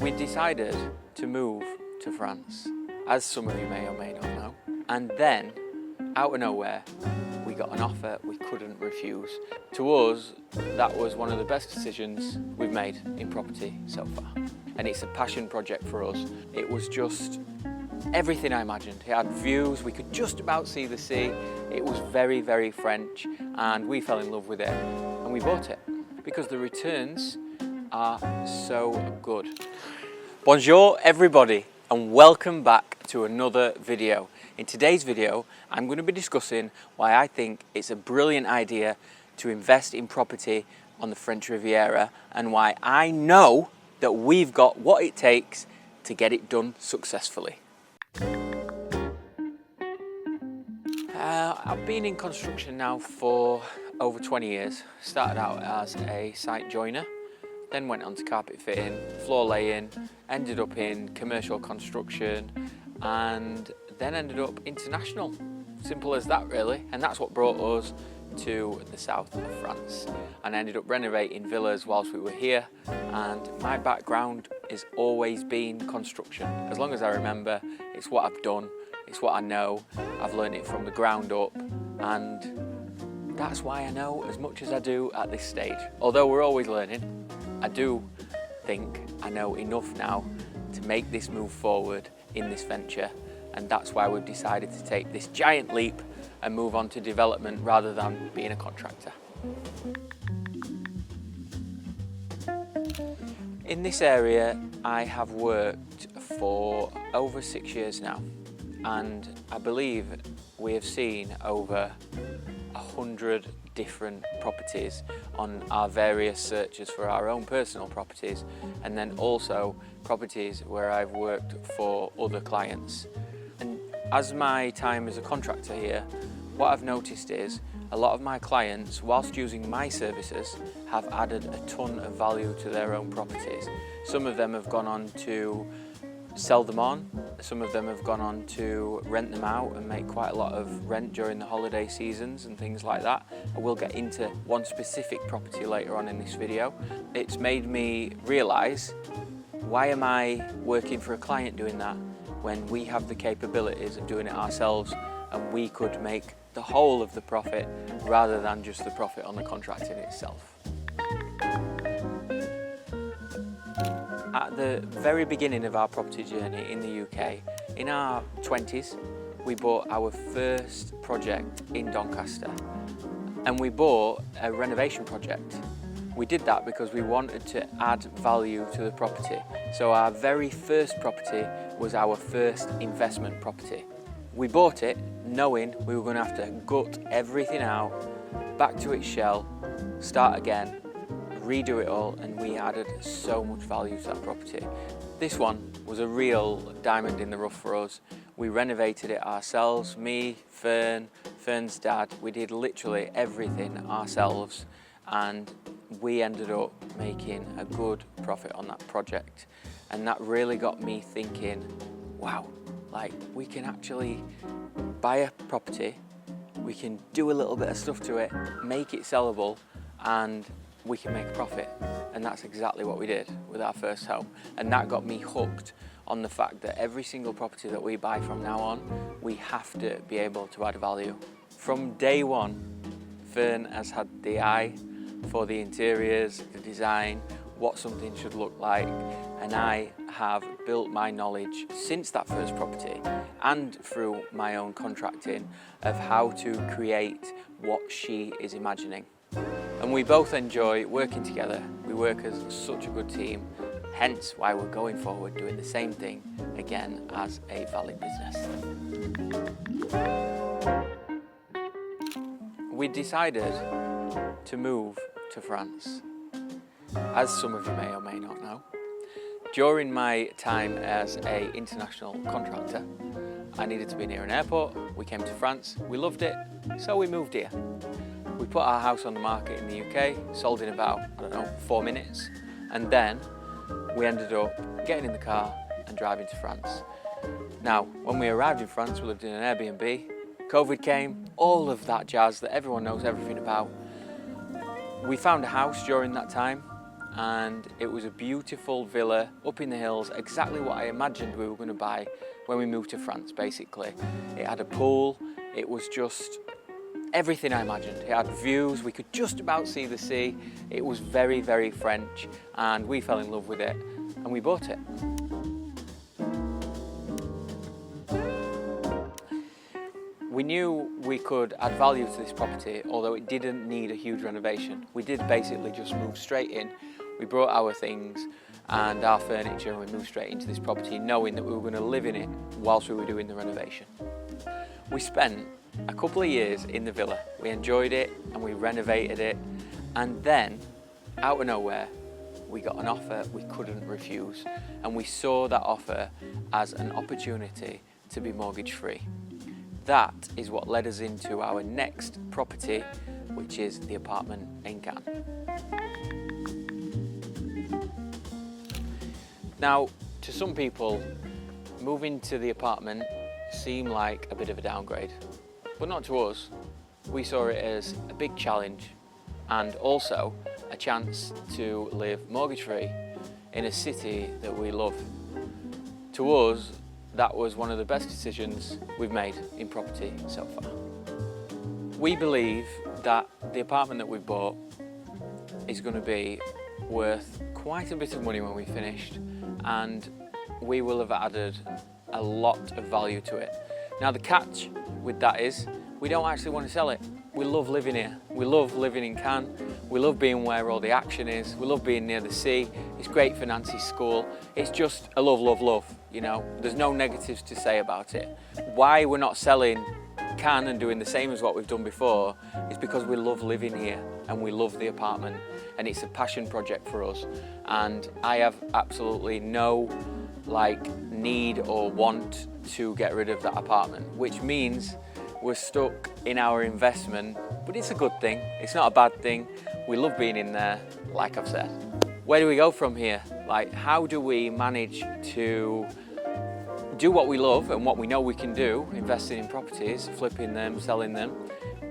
We decided to move to France, as some of you may or may not know, and then, out of nowhere, we got an offer we couldn't refuse. To us, that was one of the best decisions we've made in property so far. And it's a passion project for us. It was just everything I imagined. It had views, we could just about see the sea. It was very, very French, and we fell in love with it, and we bought it because the returns are so good. Bonjour everybody, and welcome back to another video. In today's video, I'm going to be discussing why I think it's a brilliant idea to invest in property on the French Riviera, and why I know that we've got what it takes to get it done successfully. I've been in construction now for over 20 years. Started out as a site joiner, then went on to carpet fitting, floor laying, ended up in commercial construction, and then ended up international. Simple as that really, and that's what brought us to the south of France. And I ended up renovating villas whilst we were here, and my background has always been construction. As long as I remember, it's what I've done, it's what I know. I've learned it from the ground up, and that's why I know as much as I do at this stage. Although we're always learning, I do think I know enough now to make this move forward in this venture, and that's why we've decided to take this giant leap and move on to development rather than being a contractor. In this area, I have worked for over 6 years now, and I believe we have seen over 100 different properties on our various searches for our own personal properties, and then also properties where I've worked for other clients. And as my time as a contractor here, what I've noticed is a lot of my clients, whilst using my services, have added a ton of value to their own properties. Some of them have gone on to sell them on, some of them have gone on to rent them out and make quite a lot of rent during the holiday seasons and things like that. I will get into one specific property later on in this video. It's made me realise, why am I working for a client doing that when we have the capabilities of doing it ourselves, and we could make the whole of the profit rather than just the profit on the contract in itself. At the very beginning of our property journey in the UK, in our 20s, we bought our first project in Doncaster, and we bought a renovation project. We did that because we wanted to add value to the property. So our very first property was our first investment property. We bought it knowing we were going to have to gut everything out, back to its shell, start again, redo it all, and we added so much value to that property. This one was a real diamond in the rough for us. We renovated it ourselves, me, Fern's dad. We did literally everything ourselves, and we ended up making a good profit on that project. And that really got me thinking, wow, like we can actually buy a property, we can do a little bit of stuff to it, make it sellable, and we can make a profit. And that's exactly what we did with our first home. And that got me hooked on the fact that every single property that we buy from now on, we have to be able to add value. From day one, Fern has had the eye for the interiors, the design, what something should look like, and I have built my knowledge since that first property and through my own contracting of how to create what she is imagining. And we both enjoy working together. We work as such a good team, hence why we're going forward doing the same thing again as a valid business. We decided to move to France, as some of you may or may not know. During my time as an international contractor, I needed to be near an airport. We came to France, we loved it, so we moved here. We put our house on the market in the UK, sold in about, 4 minutes, and then we ended up getting in the car and driving to France. Now, when we arrived in France, we lived in an Airbnb. COVID came, all of that jazz that everyone knows everything about. We found a house during that time, and it was a beautiful villa up in the hills, exactly what I imagined we were going to buy when we moved to France, basically. It had a pool, it was just everything I imagined. It had views, we could just about see the sea. It was very, very French, and we fell in love with it and we bought it. We knew we could add value to this property, although it didn't need a huge renovation. We did basically just move straight in. We brought our things and our furniture and we moved straight into this property, knowing that we were going to live in it whilst we were doing the renovation. We spent a couple of years in the villa. We enjoyed it and we renovated it, and then out of nowhere we got an offer we couldn't refuse, and we saw that offer as an opportunity to be mortgage free. That is what led us into our next property, which is the apartment in Cannes. Now, to some people, moving to the apartment seemed like a bit of a downgrade, but not to us. We saw it as a big challenge and also a chance to live mortgage-free in a city that we love. To us, that was one of the best decisions we've made in property so far. We believe that the apartment that we've bought is going to be worth quite a bit of money when we finished, and we will have added a lot of value to it. Now, the catch with that is we don't actually want to sell it. We love living here. We love living in Cannes. We love being where all the action is. We love being near the sea. It's great for Nancy's school. It's just a love, love, love, you know. There's no negatives to say about it. Why we're not selling Cannes and doing the same as what we've done before is because we love living here and we love the apartment, and it's a passion project for us. And I have absolutely no need or want to get rid of that apartment, which means we're stuck in our investment, but it's a good thing. It's not a bad thing. We love being in there, like I've said. Where do we go from here? How do we manage to do what we love and what we know we can do, investing in properties, flipping them, selling them,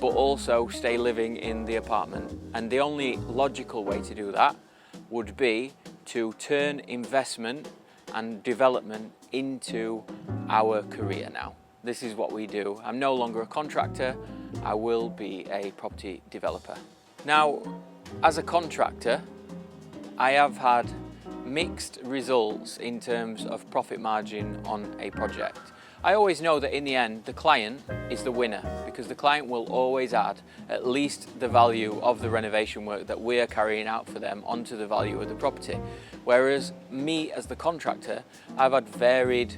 but also stay living in the apartment? And the only logical way to do that would be to turn investment and development into our career now. This is what we do. I'm no longer a contractor, I will be a property developer. Now, as a contractor, I have had mixed results in terms of profit margin on a project. I always know that in the end, the client is the winner, because the client will always add at least the value of the renovation work that we're carrying out for them onto the value of the property. Whereas me as the contractor, I've had varied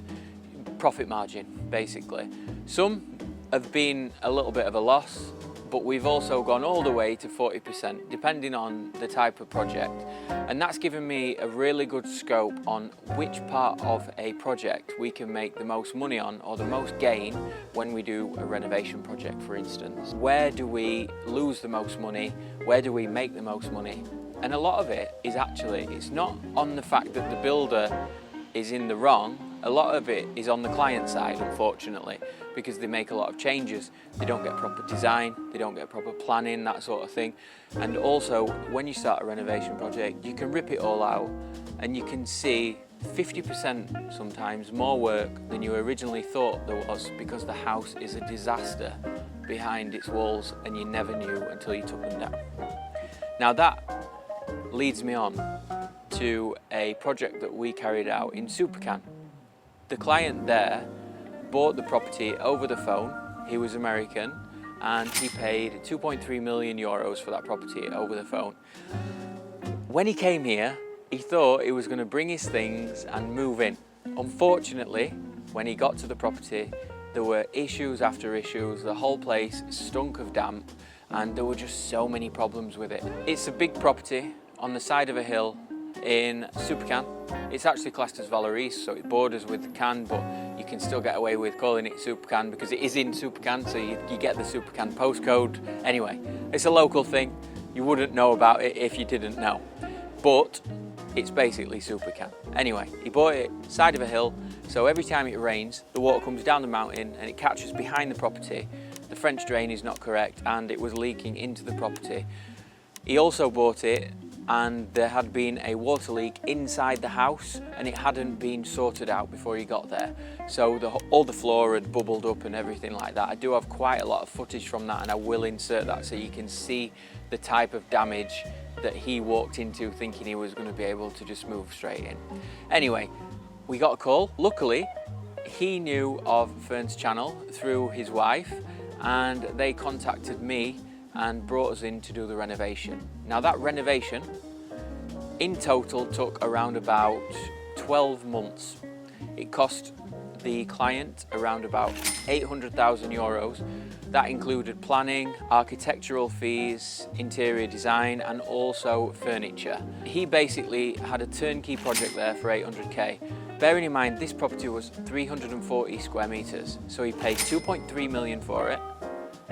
profit margin, basically. Some have been a little bit of a loss, but we've also gone all the way to 40%, depending on the type of project. And that's given me a really good scope on which part of a project we can make the most money on, or the most gain when we do a renovation project, for instance. Where do we lose the most money? Where do we make the most money? And a lot of it is actually, it's not on the fact that the builder is in the wrong. A lot of it is on the client side, unfortunately, because they make a lot of changes. They don't get proper design, they don't get proper planning, that sort of thing. And also, when you start a renovation project, you can rip it all out and you can see 50% sometimes more work than you originally thought there was, because the house is a disaster behind its walls and you never knew until you took them down. Now that leads me on to a project that we carried out in Supercan. The client there bought the property over the phone. He was American and he paid 2.3 million euros for that property over the phone. When he came here, he thought he was going to bring his things and move in. Unfortunately, when he got to the property, there were issues after issues. The whole place stunk of damp and there were just so many problems with it. It's a big property on the side of a hill in Supercan. It's actually classed as Valoris, so it borders with Cannes, but you can still get away with calling it Supercan because it is in Supercan, so you get the Supercan postcode. Anyway, it's a local thing. You wouldn't know about it if you didn't know, but it's basically Supercan. Anyway, he bought it side of a hill, so every time it rains, the water comes down the mountain and it catches behind the property. The French drain is not correct and it was leaking into the property. He also bought it and there had been a water leak inside the house and it hadn't been sorted out before he got there. So all the floor had bubbled up and everything like that. I do have quite a lot of footage from that, and I will insert that so you can see the type of damage that he walked into thinking he was going to be able to just move straight in. Anyway, we got a call. Luckily, he knew of Fern's channel through his wife, and they contacted me and brought us in to do the renovation. Now that renovation in total took around about 12 months. It cost the client around about 800,000 euros. That included planning, architectural fees, interior design, and also furniture. He basically had a turnkey project there for 800k. Bearing in mind this property was 340 square meters, so he paid 2.3 million for it.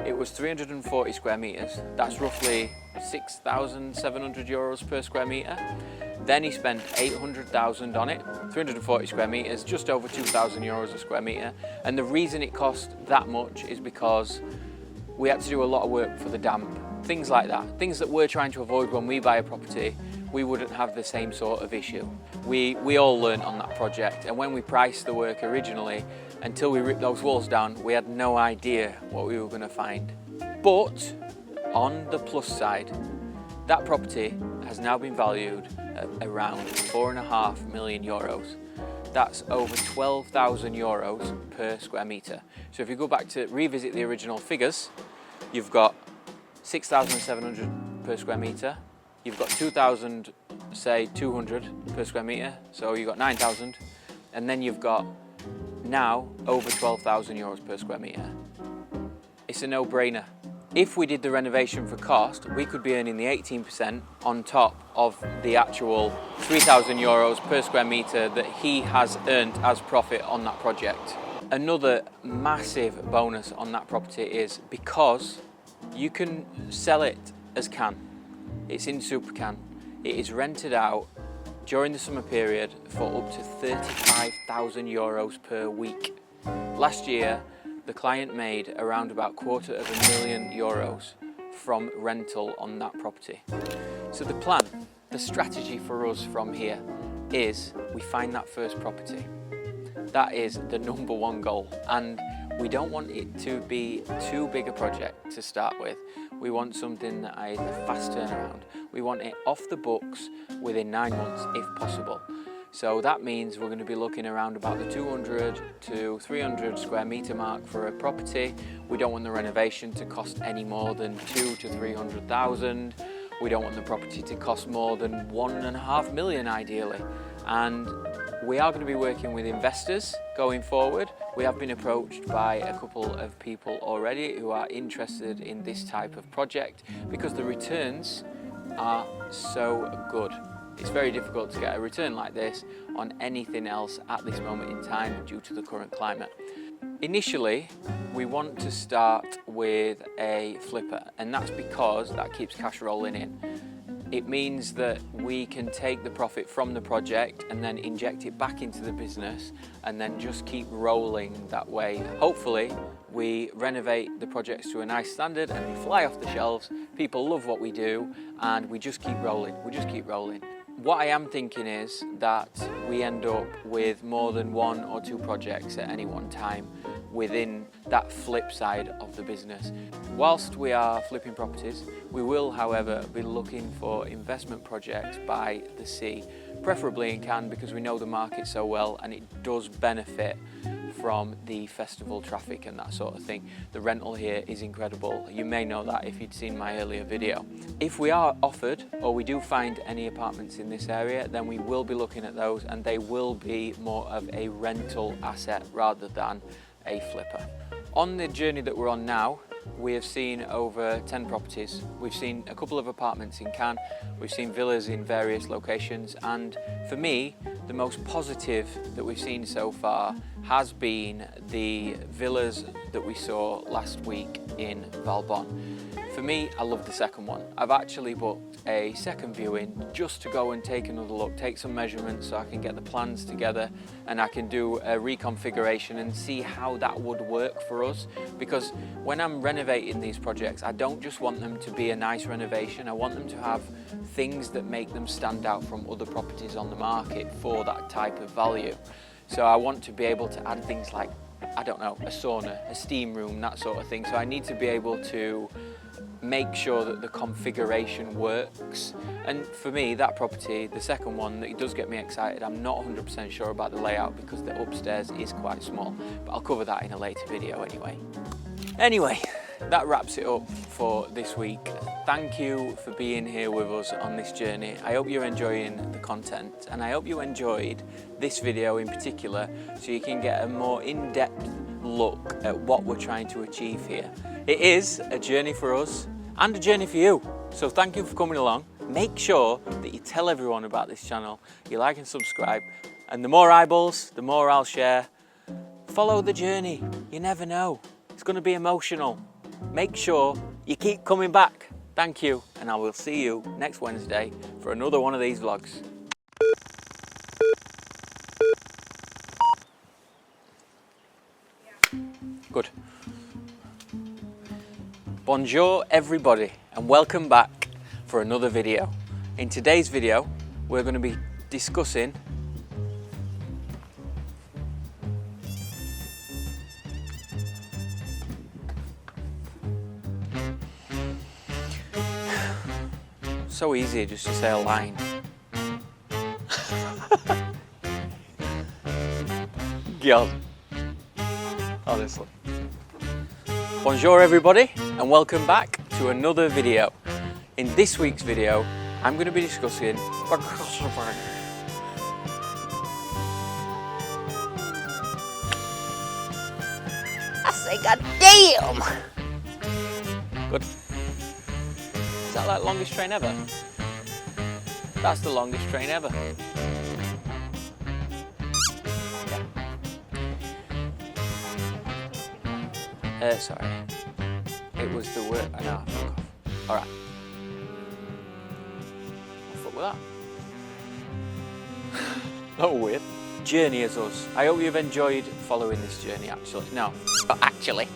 It was 340 square meters. That's roughly 6,700 euros per square meter. Then he spent 800,000 on it, 340 square meters, just over 2,000 euros a square meter. And the reason it cost that much is because we had to do a lot of work for the damp, things like that. Things that we're trying to avoid when we buy a property, we wouldn't have the same sort of issue. We all learned on that project, and when we priced the work originally, until we ripped those walls down, we had no idea what we were going to find. But on the plus side, that property has now been valued at around 4.5 million euros. That's over 12,000 euros per square meter. So if you go back to revisit the original figures, you've got 6,700 per square meter. You've got 2,000, say 200 per square meter. So you've got 9,000, and then you've got now over 12,000 euros per square meter. It's a no-brainer. If we did the renovation for cost, we could be earning the 18% on top of the actual 3,000 euros per square meter that he has earned as profit on that project. Another massive bonus on that property is because you can sell it as can. It's in Supercan. It is rented out during the summer period for up to 35,000 euros per week. Last year, the client made around about €250,000 euros from rental on that property. So the plan, the strategy for us from here is we find that first property. That is the number one goal, and we don't want it to be too big a project to start with. We want something that is a fast turnaround. We want it off the books within 9 months if possible. So that means we're going to be looking around about the 200 to 300 square meter mark for a property. We don't want the renovation to cost any more than 200 to 300,000. We don't want the property to cost more than 1.5 million ideally. And we are going to be working with investors going forward. We have been approached by a couple of people already who are interested in this type of project because the returns are so good. It's very difficult to get a return like this on anything else at this moment in time due to the current climate. Initially, we want to start with a flipper, and that's because that keeps cash rolling in. It means that we can take the profit from the project and then inject it back into the business and then just keep rolling that way. Hopefully, we renovate the projects to a nice standard and they fly off the shelves. People love what we do and we just keep rolling. What I am thinking is that we end up with more than 1 or 2 projects at any one time within that flip side of the business. Whilst we are flipping properties, we will, however, be looking for investment projects by the sea, preferably in Cannes because we know the market so well and it does benefit from the festival traffic and that sort of thing. The rental here is incredible. You may know that if you'd seen my earlier video. If we are offered or we do find any apartments in this area, then we will be looking at those and they will be more of a rental asset rather than a flipper. On the journey that we're on now, we have seen over 10 properties. We've seen a couple of apartments in Cannes, we've seen villas in various locations, and for me, the most positive that we've seen so far has been the villas that we saw last week in Valbonne. For me, I love the second one. I've actually booked a second viewing just to go and take another look, take some measurements so I can get the plans together and I can do a reconfiguration and see how that would work for us. Because when I'm renovating these projects, I don't just want them to be a nice renovation, I want them to have things that make them stand out from other properties on the market for that type of value. So I want to be able to add things like, I don't know, a sauna, a steam room, that sort of thing. So I need to be able to make sure that the configuration works. And for me, that property, the second one, it does get me excited. I'm not 100% sure about the layout because the upstairs is quite small, but I'll cover that in a later video anyway. Anyway, that wraps it up for this week. Thank you for being here with us on this journey. I hope you're enjoying the content and I hope you enjoyed this video in particular so you can get a more in-depth look at what we're trying to achieve here. It is a journey for us and a journey for you. So thank you for coming along. Make sure that you tell everyone about this channel, you like and subscribe, and the more eyeballs, the more I'll share. Follow the journey, you never know. It's going to be emotional. Make sure you keep coming back. Thank you, and I will see you next Wednesday for another one of these vlogs. Good. Bonjour everybody, and welcome back for another video. In today's video, we're going to be discussing so easy just to say a line. God, honestly. Bonjour everybody and welcome back to another video. In this week's video, I'm going to be discussing I say god damn! Good. Is that like longest train ever? That's the longest train ever. Yeah. Sorry. It was the word. I know, fuck off. Alright. Fuck with that. Oh, weird. Journey as us. I hope you've enjoyed following this journey, actually. No, not actually.